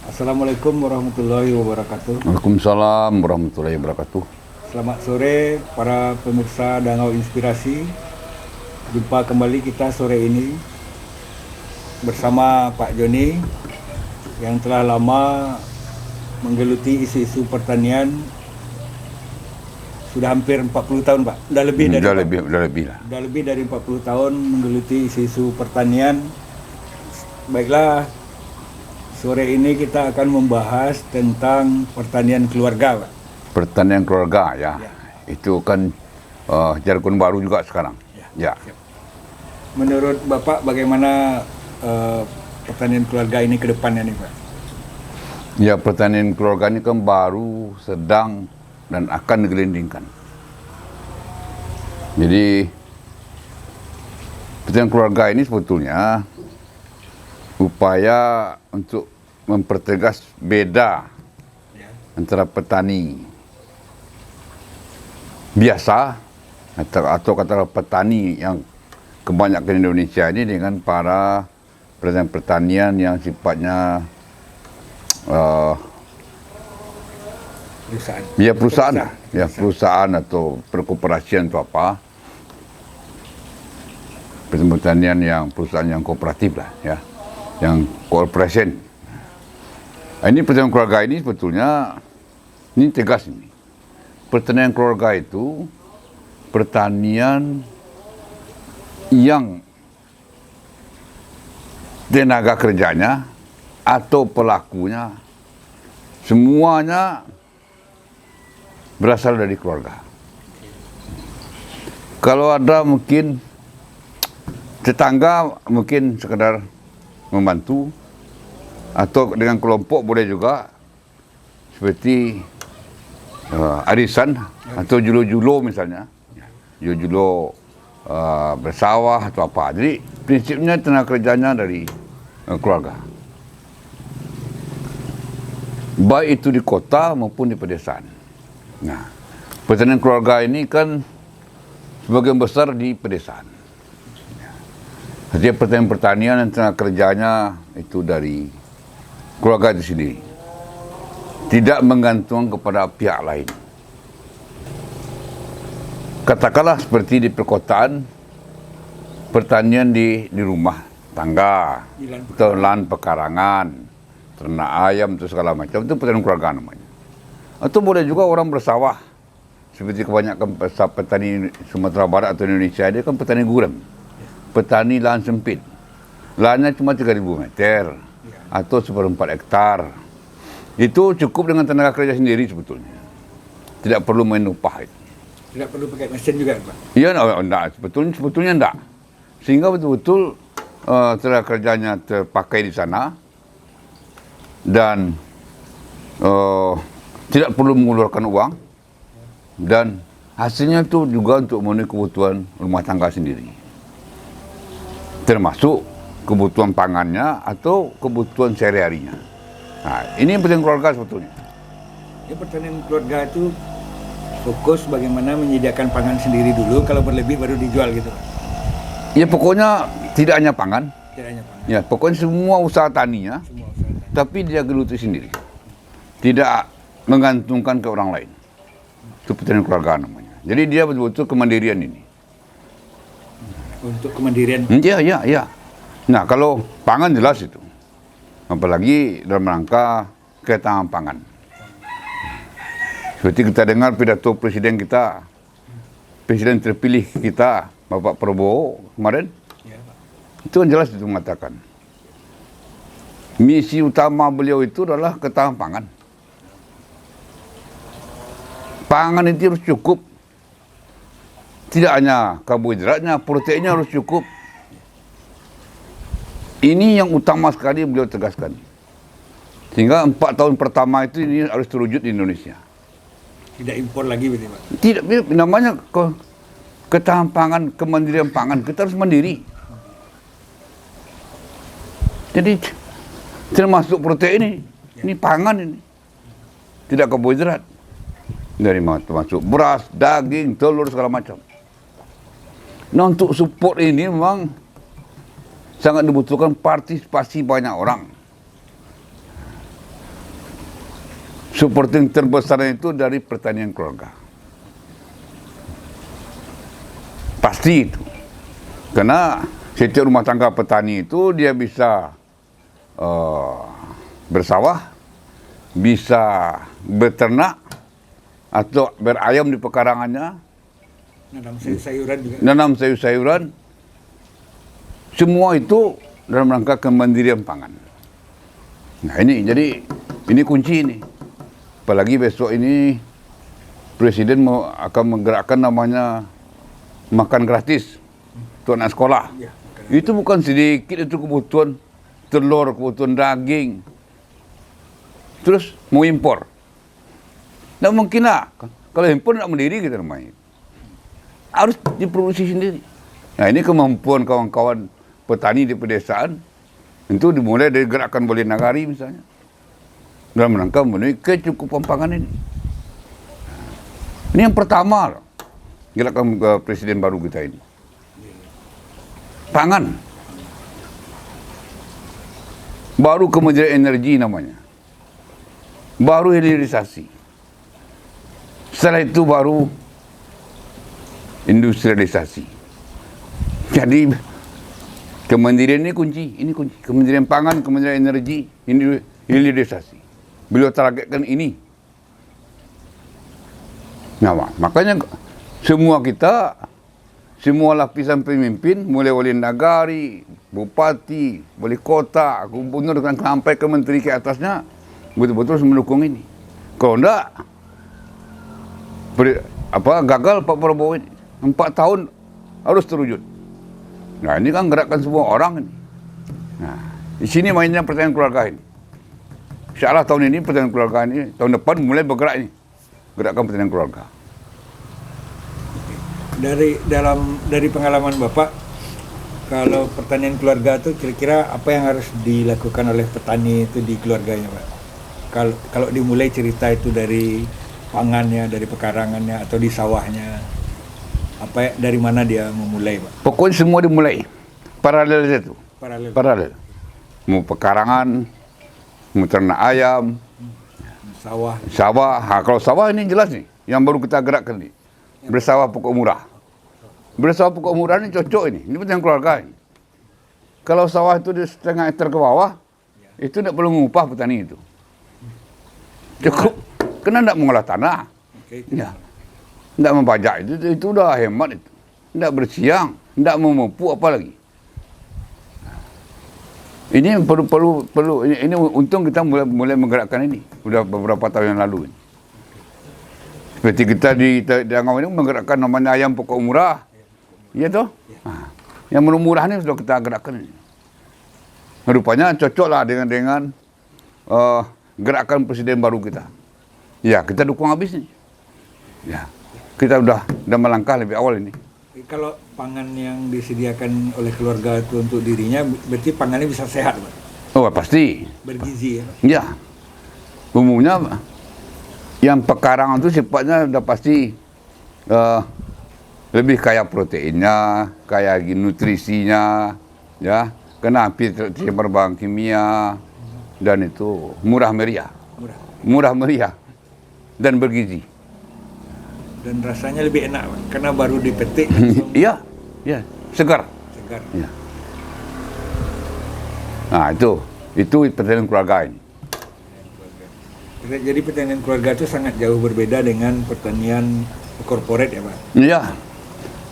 Assalamualaikum warahmatullahi wabarakatuh. Waalaikumsalam warahmatullahi wabarakatuh. Selamat sore para pemirsa Dangau Inspirasi. Jumpa kembali kita sore ini bersama Pak Joni yang telah lama menggeluti isu-isu pertanian. Sudah hampir 40 tahun, Pak. Udah lebih dari Udah lebih lah. 40 tahun menggeluti isu-isu pertanian. Baiklah, sore ini kita akan membahas tentang pertanian keluarga, Pak. Pertanian keluarga ya. Itu kan jargon baru juga sekarang. Ya. Menurut Bapak bagaimana pertanian keluarga ini ke depannya nih, Pak? Ya, pertanian keluarga ini kan baru, sedang, dan akan digelindingkan. Jadi pertanian keluarga ini sebetulnya upaya untuk mempertegas beda antara petani biasa atau kata petani yang kebanyakan di Indonesia ini dengan para pertanian yang sifatnya perusahaan atau perkooperasian atau apa, pertanian yang perusahaan yang kooperatif lah ya, yang cooperation. Ini pertanian keluarga ini sebetulnya ini tegas ini. Pertanian keluarga itu pertanian yang tenaga kerjanya atau pelakunya semuanya berasal dari keluarga. Kalau ada mungkin tetangga mungkin sekedar membantu atau dengan kelompok boleh juga seperti arisan atau julo-julo misalnya, julo-julo bersawah atau apa. Jadi prinsipnya tenaga kerjanya dari keluarga. Baik itu di kota maupun di pedesaan. Nah, pertanian keluarga ini kan sebagian besar di pedesaan. Jadi pertanian yang tenaga kerjanya itu dari keluarga itu sendiri. Tidak menggantung kepada pihak lain. Katakanlah seperti di perkotaan, pertanian di rumah tangga, atau lahan pekarangan, ternak ayam, itu segala macam, itu pertanian keluarga namanya. Atau boleh juga orang bersawah, seperti kebanyakan petani Sumatera Barat atau Indonesia, dia kan petani gurem, petani lahan sempit, lahannya cuma 3.000 meter atau 1/4 hektar. Itu cukup dengan tenaga kerja sendiri sebetulnya, tidak perlu main upah itu. Tidak perlu pakai mesin juga, Pak? Iya, enggak, sebetulnya enggak. Sehingga betul-betul tenaga kerjanya terpakai di sana dan tidak perlu mengeluarkan uang, dan hasilnya itu juga untuk memenuhi kebutuhan rumah tangga sendiri, termasuk kebutuhan pangannya atau kebutuhan sehari-harinya. Nah, ini pertanian keluarga sebetulnya. Ya, pertanian keluarga itu fokus bagaimana menyediakan pangan sendiri dulu, kalau berlebih baru dijual gitu, Pak? Ya, pokoknya tidak hanya pangan. Tidak hanya pangan. Ya, pokoknya semua usaha taninya, Semua usaha tani. tapi dia geluti sendiri. Tidak menggantungkan ke orang lain. Itu pertanian keluarga namanya. Jadi dia betul-betul kemandirian ini. Untuk kemandirian. Iya. Nah, kalau pangan jelas itu. Apalagi dalam rangka ketahanan pangan. Seperti kita dengar pidato presiden kita, presiden terpilih kita, Bapak Prabowo kemarin, Ya, Pak. itu kan jelas itu mengatakan. Misi utama beliau itu adalah ketahanan pangan. Pangan itu harus cukup. Tidak hanya karbohidratnya, proteinnya harus cukup. Ini yang utama sekali beliau tegaskan. Sehingga 4 tahun pertama itu ini harus terwujud di Indonesia. Tidak impor lagi, betul, Pak? Tidak, namanya ketahanan pangan, kemandirian pangan. Kita harus mandiri. Jadi termasuk protein ini pangan ini. Tidak karbohidrat. Dari termasuk beras, daging, telur, segala macam. Nah, untuk support ini memang sangat dibutuhkan partisipasi banyak orang. supporting terbesarnya itu dari pertanian keluarga. Pasti itu. Karena setiap rumah tangga petani itu dia bisa bersawah, bisa beternak, atau berayam di pekarangannya, nanam sayur-sayuran juga. nanam sayur-sayuran. Semua itu dalam rangka kemandirian pangan. Nah ini kunci ini. Apalagi besok ini Presiden akan menggerakkan namanya makan gratis untuk anak sekolah. Ya, Itu bukan sedikit, itu kebutuhan telur, kebutuhan daging. Terus mau impor. Tidak mungkin lah. Kalau impor tidak mandiri kita namanya. Harus diproduksi sendiri. Nah ini kemampuan kawan-kawan petani di pedesaan itu dimulai dari gerakan Bali Nagari misalnya. Dalam rangka memenuhi kecukupan pangan ini. Ini yang pertama loh. Gerakan Presiden baru kita ini. Pangan. Baru kementerian energi namanya. Baru hilirisasi. Setelah itu baru industrialisasi. Jadi kemandirian ini kunci. Kementerian Pangan, Kementerian Energi, hilirisasi. Beliau targetkan ini. Nah, makanya semua kita, semua lapisan pemimpin, mulai wali nagari, bupati, wali kota, gubernur, sampai ke menteri ke atasnya, betul-betul mendukung ini. Kalau enggak, gagal Pak Prabowo ini. 4 tahun harus terwujud. Nah ini kan gerakan semua orang ini. Nah, di sini mainnya pertanian keluarga ini. InsyaAllah tahun ini pertanian keluarga ini, tahun depan mulai bergerak ini. Gerakan pertanian keluarga. Dari pengalaman Bapak, kalau pertanian keluarga itu kira-kira apa yang harus dilakukan oleh petani itu di keluarganya, Pak? Kalau dimulai cerita itu dari pangannya, dari pekarangannya, atau di sawahnya, dari mana dia memulai, Pak? Pokoknya semua dimulai. Paralel itu. Paralel. Mau pekarangan, mau ternak ayam, sawah. Kalau sawah ini jelas nih, yang baru kita gerakkan nih. Bersawah pokok murah. Bersawah pokok murah ini cocok ini. Ini pertanian keluarga ini. Kalau sawah itu di setengah hektar ke bawah, itu tidak perlu mengupah petani itu. Cukup. Karena tidak mengolah tanah. Ya. Tidak membajak itu udah hemat itu. Tidak bersiang, tidak memupuk apa lagi. Ini perlu ini untung kita mulai menggerakkan ini. Sudah beberapa tahun yang lalu ini. Seperti kita di Angau ini menggerakkan namanya ayam pokok murah. Iya toh? Nah, yang murah ini sudah kita gerakkan ini. Rupanya cocok lah dengan gerakan Presiden baru kita. Ya, kita dukung habis nih. Ya, kita udah melangkah lebih awal ini. Kalau pangan yang disediakan oleh keluarga itu untuk dirinya, berarti pangannya bisa sehat, Pak? Oh, pasti. Bergizi ya? Ya. Umumnya yang pekarangan itu sifatnya udah pasti lebih kaya proteinnya, kaya nutrisinya, ya. Karena hampir tercemar bahan kimia dan itu murah meriah. Murah meriah dan bergizi. Dan rasanya lebih enak, Pak, karena baru dipetik. Iya, segar. Ya. Nah, itu pertanian keluarga ini. Jadi pertanian keluarga itu sangat jauh berbeda dengan pertanian korporat ya, Pak? Iya.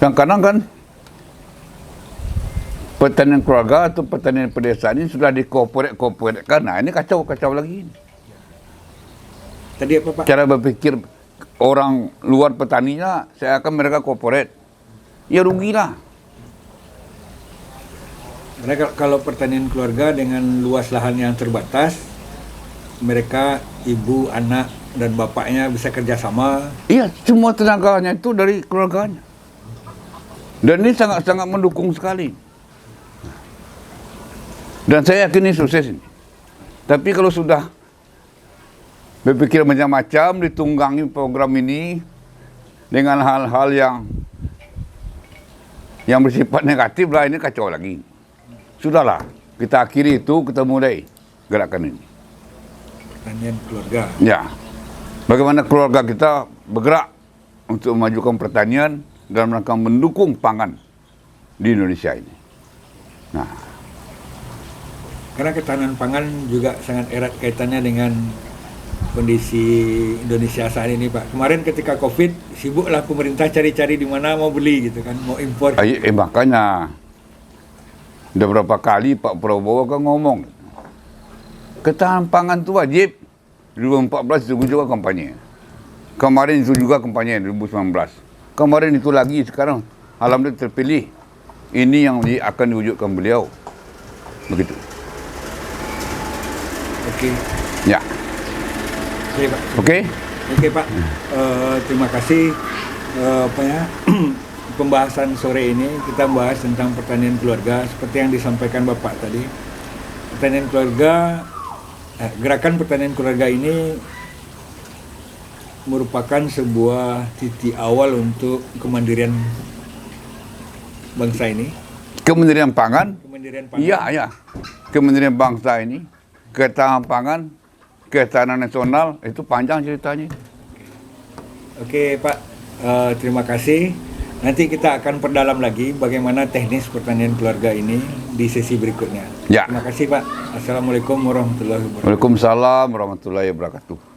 Kadang-kadang kan pertanian keluarga atau pertanian pedesaan ini sudah dikorporatkan. Nah, ini kacau lagi. Tadi apa, Pak? Cara berpikir orang luar petaninya, saya akan mereka korporat. Ya rugilah. Karena kalau pertanian keluarga dengan luas lahan yang terbatas, mereka ibu, anak, dan bapaknya bisa kerjasama. Iya, semua tenaganya itu dari keluarganya. Dan ini sangat-sangat mendukung sekali. Dan saya yakin ini sukses ini. Tapi kalau sudah berpikir macam-macam, ditunggangi program ini dengan hal-hal yang bersifat negatif lah, ini kacau lagi. Sudahlah, kita akhiri itu, kita mulai gerakan ini. Pertanian keluarga. Ya, Bagaimana keluarga kita bergerak untuk memajukan pertanian dalam rangka mendukung pangan di Indonesia ini. Nah, Karena ketahanan pangan juga sangat erat kaitannya dengan kondisi Indonesia saat ini, Pak. Kemarin ketika COVID, sibuklah pemerintah cari-cari di mana mau beli gitu kan, mau impor. makanya udah berapa kali Pak Prabowo kan ngomong ketahanan pangan itu wajib. 2014 itu juga kampanye. Kemarin itu juga kampanye 2019. Kemarin itu lagi, sekarang alhamdulillah terpilih. Ini yang akan diwujudkan beliau. Begitu. Oke. Ya. Oke, Pak. Oke? Oke, Pak. Terima kasih pembahasan sore ini kita bahas tentang pertanian keluarga seperti yang disampaikan Bapak tadi. Pertanian keluarga, gerakan pertanian keluarga ini merupakan sebuah titik awal untuk kemandirian bangsa ini. Kemandirian pangan. Kemandirian pangan. Iya, ya. Kemandirian bangsa ini, ketahanan pangan, ketahanan nasional, itu panjang ceritanya. Oke, Pak. Terima kasih. Nanti kita akan perdalam lagi bagaimana teknis pertanian keluarga ini di sesi berikutnya. Ya. Terima kasih, Pak. Assalamualaikum warahmatullahi wabarakatuh. Waalaikumsalam warahmatullahi wabarakatuh.